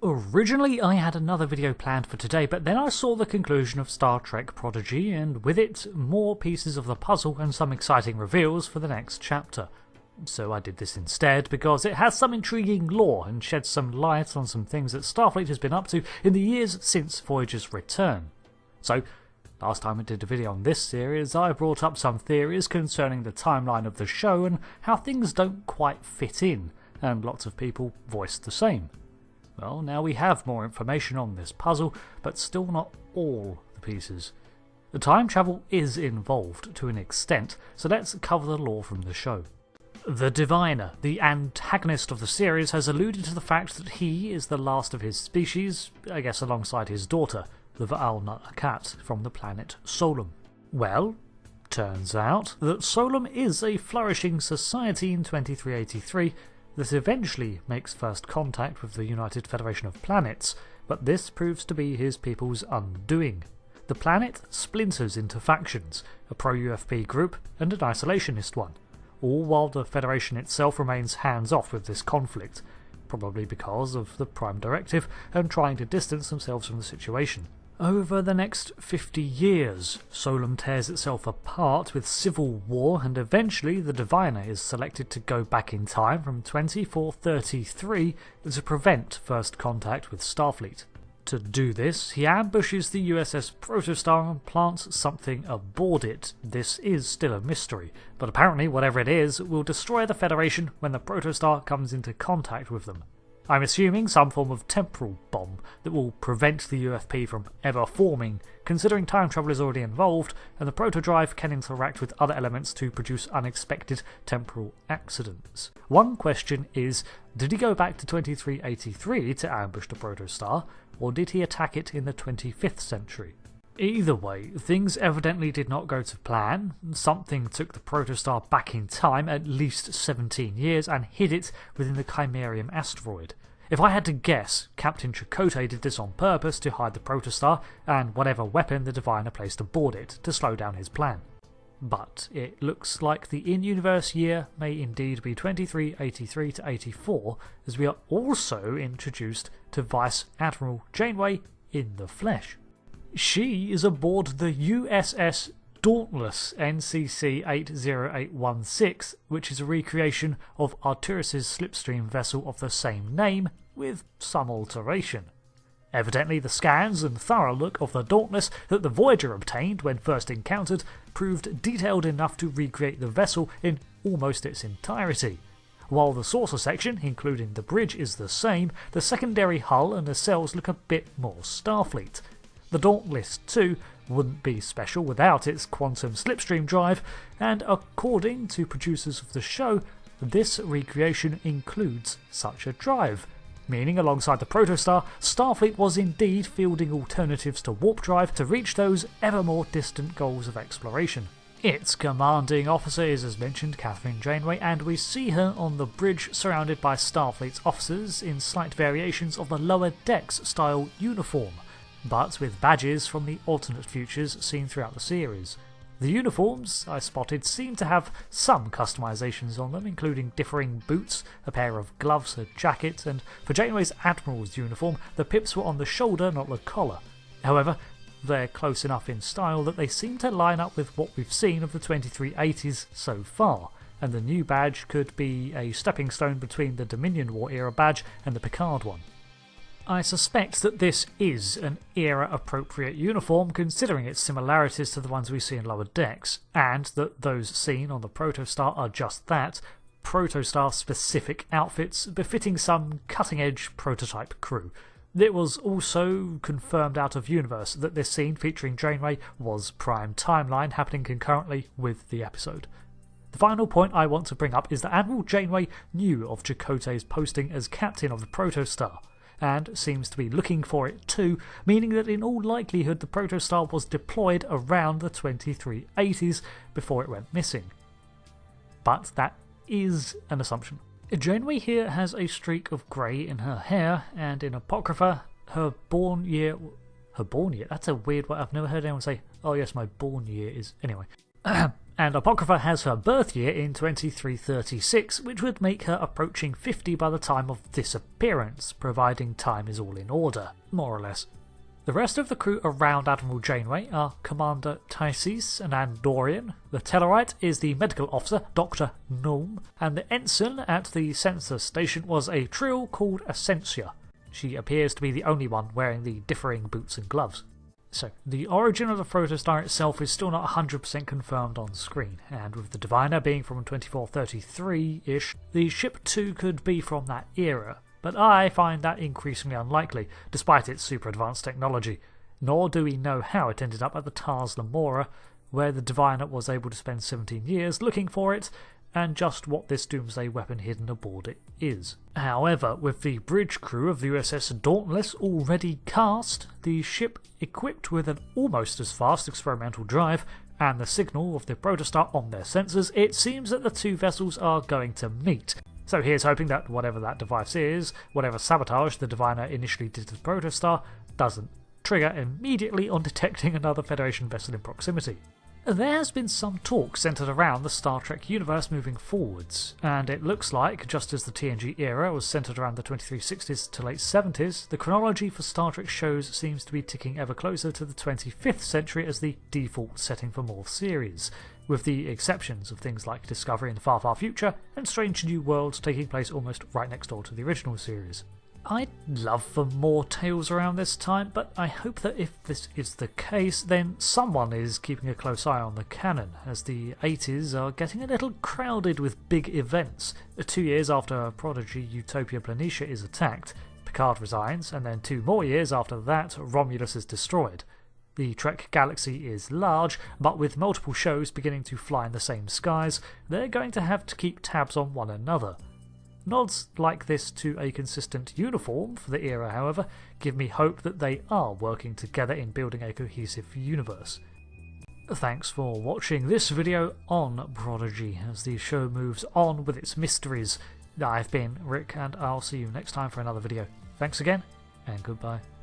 Originally I had another video planned for today, but then I saw the conclusion of Star Trek Prodigy, and with it, more pieces of the puzzle and some exciting reveals for the next chapter. So I did this instead because it has some intriguing lore and sheds some light on some things that Starfleet has been up to in the years since Voyager's return. So, last time I did a video on this series, I brought up some theories concerning the timeline of the show and how things don't quite fit in, and lots of people voiced the same. Well, now we have more information on this puzzle, but still not all the pieces. The time travel is involved to an extent, so let's cover the lore from the show. The Diviner, the antagonist of the series, has alluded to the fact that he is the last of his species, I guess alongside his daughter, the Va'al-Na'akat, from the planet Solum. Well, turns out that Solum is a flourishing society in 2383 that eventually makes first contact with the United Federation of Planets, but this proves to be his people's undoing. The planet splinters into factions, a pro-UFP group and an isolationist one, all while the Federation itself remains hands-off with this conflict, probably because of the Prime Directive and trying to distance themselves from the situation. Over the next 50 years, Solum tears itself apart with civil war, and eventually the Diviner is selected to go back in time from 2433 to prevent first contact with Starfleet. To do this, he ambushes the USS Protostar and plants something aboard it. This is still a mystery, but apparently whatever it is will destroy the Federation when the Protostar comes into contact with them. I'm assuming some form of temporal bomb that will prevent the UFP from ever forming, considering time travel is already involved and the protodrive can interact with other elements to produce unexpected temporal accidents. One question is, did he go back to 2383 to ambush the Protostar, or did he attack it in the 25th century? Either way, things evidently did not go to plan. Something took the Protostar back in time at least 17 years and hid it within the Chimerium asteroid. If I had to guess, Captain Chakotay did this on purpose to hide the Protostar and whatever weapon the Diviner placed aboard it to slow down his plan. But it looks like the in-universe year may indeed be 2383 to 84, as we are also introduced to Vice Admiral Janeway in the flesh. She is aboard the USS Dauntless NCC 80816, which is a recreation of Arcturus' slipstream vessel of the same name, with some alteration. Evidently the scans and thorough look of the Dauntless that the Voyager obtained when first encountered proved detailed enough to recreate the vessel in almost its entirety. While the saucer section, including the bridge, is the same, the secondary hull and the cells look a bit more Starfleet. The Dauntless 2 wouldn't be special without its quantum slipstream drive, and according to producers of the show, this recreation includes such a drive, meaning alongside the Protostar, Starfleet was indeed fielding alternatives to warp drive to reach those ever more distant goals of exploration. Its commanding officer is, as mentioned, Admiral Janeway, and we see her on the bridge surrounded by Starfleet's officers in slight variations of the lower decks style uniform, but with badges from the alternate futures seen throughout the series. The uniforms, I spotted, seem to have some customisations on them, including differing boots, a pair of gloves, a jacket, and for Janeway's Admiral's uniform, the pips were on the shoulder, not the collar. However, they're close enough in style that they seem to line up with what we've seen of the 2380s so far, and the new badge could be a stepping stone between the Dominion War era badge and the Picard one. I suspect that this is an era-appropriate uniform considering its similarities to the ones we see in lower decks, and that those seen on the Protostar are just that, Protostar-specific outfits befitting some cutting-edge prototype crew. It was also confirmed out of universe that this scene featuring Janeway was prime timeline happening concurrently with the episode. The final point I want to bring up is that Admiral Janeway knew of Chakotay's posting as captain of the Protostar, and seems to be looking for it too, meaning that in all likelihood the Protostar was deployed around the 2380s before it went missing. But that is an assumption. Janeway here has a streak of grey in her hair, and in Apocrypha, her born year... Her born year? That's a weird one. I've never heard anyone say, oh yes, my born year is... Anyway. And Apocrypha has her birth year in 2336, which would make her approaching 50 by the time of disappearance, providing time is all in order, more or less. The rest of the crew around Admiral Janeway are Commander Tysis, an Andorian, the Tellarite is the medical officer, Dr. Gnome, and the ensign at the sensor station was a Trill called Essentia. She appears to be the only one wearing the differing boots and gloves. So, the origin of the protostar itself is still not 100% confirmed on screen, and with the Diviner being from 2433-ish, the ship too could be from that era, but I find that increasingly unlikely, despite its super advanced technology. Nor do we know how it ended up at the Tars Lamora, where the Diviner was able to spend 17 years looking for it, and just what this doomsday weapon hidden aboard it is. However, with the bridge crew of the USS Dauntless already cast, the ship equipped with an almost as fast experimental drive, and the signal of the protostar on their sensors, it seems that the two vessels are going to meet. So here's hoping that whatever that device is, whatever sabotage the Diviner initially did to the protostar, doesn't trigger immediately on detecting another Federation vessel in proximity. There has been some talk centred around the Star Trek universe moving forwards, and it looks like, just as the TNG era was centred around the 2360s to late 70s, the chronology for Star Trek shows seems to be ticking ever closer to the 25th century as the default setting for more series, with the exceptions of things like Discovery in the Far Far Future and Strange New Worlds taking place almost right next door to the original series. I'd love for more tales around this time, but I hope that if this is the case, then someone is keeping a close eye on the canon, as the 80s are getting a little crowded with big events. 2 years after Prodigy Utopia Planitia is attacked, Picard resigns, and then 2 more years after that, Romulus is destroyed. The Trek galaxy is large, but with multiple shows beginning to fly in the same skies, they're going to have to keep tabs on one another. Nods like this to a consistent uniform for the era, however, give me hope that they are working together in building a cohesive universe. Thanks for watching this video on Prodigy as the show moves on with its mysteries. I've been Rick, and I'll see you next time for another video. Thanks again, and goodbye.